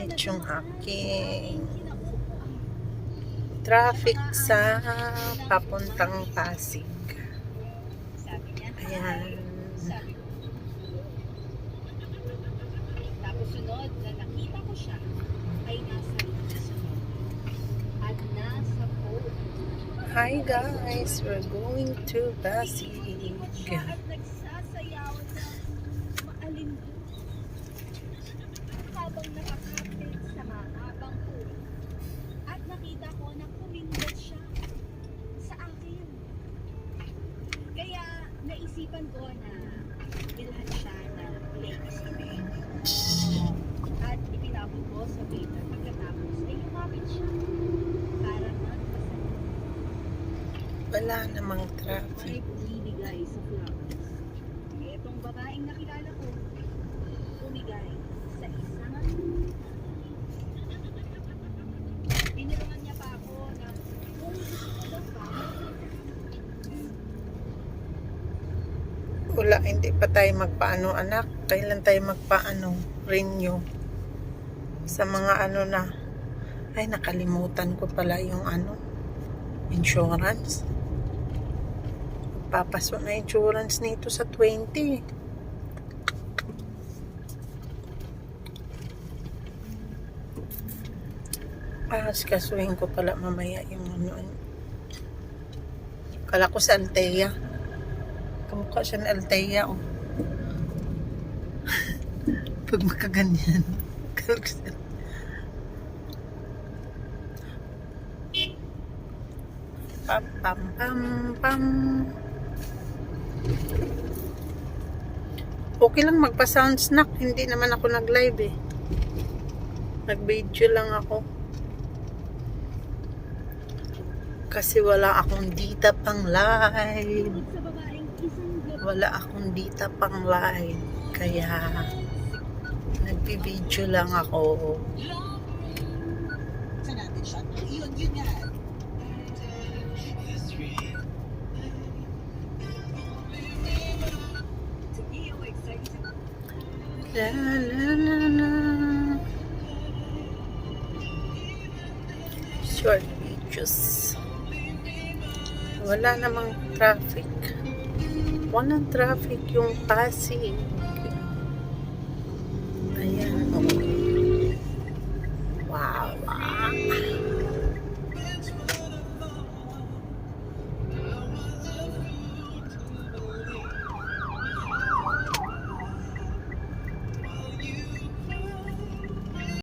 ulit yung aking traffic sa papuntang Pasig. Ayan. Tapos sunod na nakita ko siya ay nasa sunod at nasa boat. Hi guys, we're going to Pasig. At nagsasayaw ng maalindog habang nakakapit sa mahabang puno. At nakita ko na kumindot siya sa akin. Kaya naisipan ko na bilhan siya ng ladies man. At ipinabot ko sa waiter pagkatapos ay lumapit siya para magpasalit. Wala namang traffic. Ay bumibigay sa flowers. Itong babaeng nakilala ko, bumigay sa isang binilungan niya pa ako na kung gusto ko daw ba, Wala, hindi pa tayo magpaano anak. Kailan tayo magpaano? Renew. Sa mga ano na. Ay, nakalimutan ko pala yung ano. Insurance. Papasok na insurance nito sa 20. Kasuhin ko pala mamaya yung ano. Kala ko sa Altea. Kamukha siya ng Altea, oh. Pag makaganyan. Kala ko siya. Pam, pam, pam, pam. Okay lang magpa-sound snack. Hindi naman ako nag-live eh. Nag-video lang ako. Kasi wala akong data pang live. sa babaeng isang gabi. Wala akong data pang live. Kaya nagbi-video lang ako. Saan natin siya? Yun nga. Sige, oh, excited. La la la la. Short videos. Wala namang traffic. Walang traffic yung Pasig.